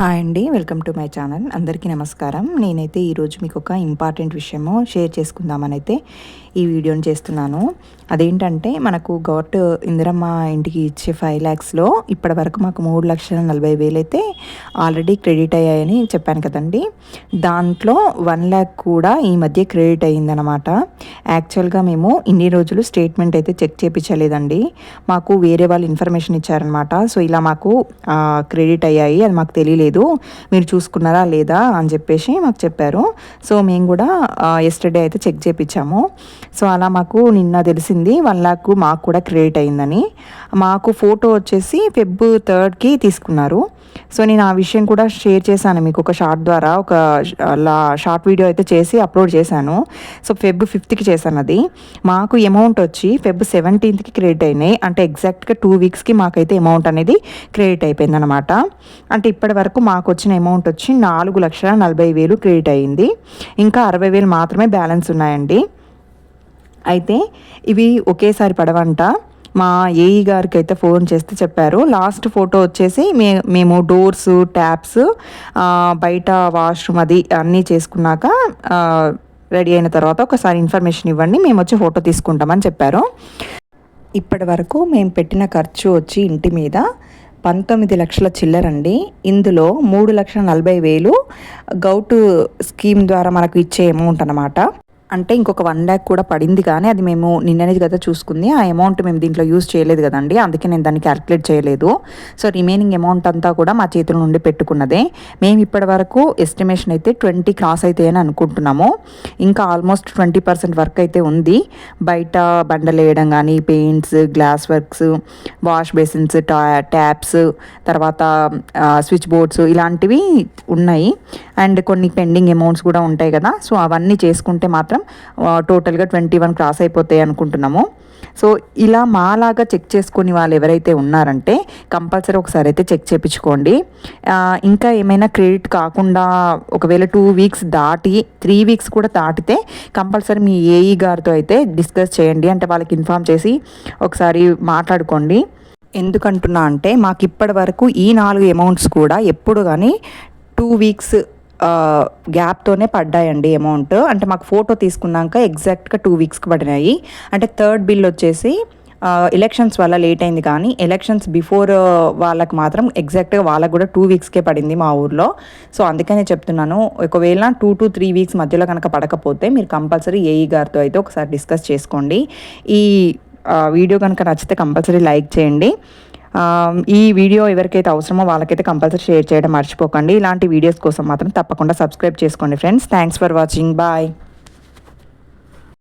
Hi అండి, welcome to my channel. అందరికీ నమస్కారం. నేనైతే ఈరోజు మీకు ఒక ఇంపార్టెంట్ విషయము షేర్ చేసుకుందామని అయితే ఈ వీడియోని చేస్తున్నాను. అదేంటంటే మనకు ఇందిరమ్మ ఇంటికి ఇచ్చే 5 lakhsలో ఇప్పటి వరకు మాకు 3,40,000 అయితే ఆల్రెడీ క్రెడిట్ అయ్యాయని చెప్పాను కదండి. దాంట్లో 1 lakh కూడా ఈ మధ్య క్రెడిట్ అయ్యిందనమాట. యాక్చువల్గా మేము ఇన్ని రోజులు స్టేట్మెంట్ అయితే చెక్ చేయించలేదండి. మాకు వేరే వాళ్ళు ఇన్ఫర్మేషన్ ఇచ్చారనమాట. సో ఇలా మాకు క్రెడిట్ అయ్యాయి, అది మాకు తెలియలేదు, మీరు చూసుకున్నారా లేదా అని చెప్పేసి మాకు చెప్పారు. సో మేము కూడా ఎస్టర్డే అయితే చెక్ చేయించాము. సో అలా మాకు నిన్న తెలిసింది 1 lakh మాకు కూడా క్రెడిట్ అయిందని. మాకు ఫోటో వచ్చేసి Feb 3rd తీసుకున్నారు. సో నేను ఆ విషయం కూడా షేర్ చేశాను మీకు ఒక షార్ట్ వీడియో అయితే చేసి అప్లోడ్ చేశాను. సో Feb 5th చేశాను. అది మాకు అమౌంట్ వచ్చి Feb 17th క్రెడిట్ అయినాయి. అంటే ఎగ్జాక్ట్గా 2 weeksకి మాకైతే అమౌంట్ అనేది క్రెడిట్ అయిపోయింది అనమాట. అంటే ఇప్పటి వరకు మాకు వచ్చిన అమౌంట్ వచ్చి 4,40,000 క్రెడిట్ అయ్యింది. ఇంకా 60,000 మాత్రమే బ్యాలెన్స్ ఉన్నాయండి. అయితే ఇవి ఒకేసారి పడవంట. మా ఏఈ గారికి అయితే ఫోన్ చేస్తే చెప్పారు. లాస్ట్ ఫోటో వచ్చేసి మేము డోర్స్, ట్యాప్స్, బయట వాష్రూమ్ అది అన్నీ చేసుకున్నాక రెడీ అయిన తర్వాత ఒకసారి ఇన్ఫర్మేషన్ ఇవ్వండి, మేము వచ్చి ఫోటో తీసుకుంటామని చెప్పారు. ఇప్పటి వరకు మేము పెట్టిన ఖర్చు వచ్చి ఇంటి మీద 19 లక్షల చిల్లరండి. ఇందులో 3,40,000 గౌట్ స్కీమ్ ద్వారా మనకు ఇచ్చే అమౌంట్ అనమాట. అంటే ఇంకొక 1 lakh కూడా పడింది, కానీ అది మేము నిన్ననే కదా చూసుకుంది. ఆ అమౌంట్ మేము దీంట్లో యూజ్ చేయలేదు కదండి, అందుకే నేను దాన్ని క్యాలిక్యులేట్ చేయలేదు. సో రిమైనింగ్ అమౌంట్ అంతా కూడా మా చేతుల నుండి పెట్టుకున్నదే. మేము ఇప్పటి వరకు ఎస్టిమేషన్ అయితే 20 క్రాస్ అవుతాయని అనుకుంటున్నాము. ఇంకా ఆల్మోస్ట్ 20% వర్క్ అయితే ఉంది. బయట బండలు వేయడం కానీ, paints, glass works, wash basins, taps, తర్వాత స్విచ్ బోర్డ్స్ ఇలాంటివి ఉన్నాయి. అండ్ కొన్ని పెండింగ్ అమౌంట్స్ కూడా ఉంటాయి కదా. సో అవన్నీ చేసుకుంటే మాత్రం టోటల్గా 21 క్రాస్ అయిపోతాయి అనుకుంటున్నాము. సో ఇలా మాలాగా చెక్ చేసుకుని వాళ్ళు ఎవరైతే ఉన్నారంటే కంపల్సరీ ఒకసారి అయితే చెక్ చేయించుకోండి. ఇంకా ఏమైనా క్రెడిట్ కాకుండా ఒకవేళ 2 weeks దాటి 3 weeks కూడా దాటితే కంపల్సరీ మీ ఏఈ గారితో అయితే డిస్కస్ చేయండి. అంటే వాళ్ళకి ఇన్ఫామ్ చేసి ఒకసారి మాట్లాడుకోండి. ఎందుకంటున్నా అంటే మాకు ఇప్పటి వరకు ఈ 4 అమౌంట్స్ కూడా ఎప్పుడు కానీ 2 weeks గ్యాప్తోనే పడ్డాయండి అమౌంట్. అంటే మాకు ఫోటో తీసుకున్నాక ఎగ్జాక్ట్గా 2 weeksకి పడినాయి. అంటే 3rd బిల్ వచ్చేసి ఎలక్షన్స్ వల్ల లేట్ అయింది, కానీ ఎలక్షన్స్ బిఫోర్ వాళ్ళకి మాత్రం ఎగ్జాక్ట్గా వాళ్ళకు కూడా 2 weeksకే పడింది మా ఊర్లో. సో అందుకనే చెప్తున్నాను, ఒకవేళ 2 to 3 weeks మధ్యలో కనుక పడకపోతే మీరు కంపల్సరీ ఏఈ గారితో అయితే ఒకసారి డిస్కస్ చేసుకోండి. ఈ వీడియో కనుక నచ్చితే కంపల్సరీ లైక్ చేయండి. ఈ వీడియో ఎవరికైతే అవసరమో వాళ్ళకైతే కంపల్సరీ షేర్ చేయడం మర్చిపోకండి. ఇలాంటి వీడియోస్ కోసం మాత్రం తప్పకుండా సబ్స్క్రైబ్ చేసుకోండి friends. Thanks for watching. Bye.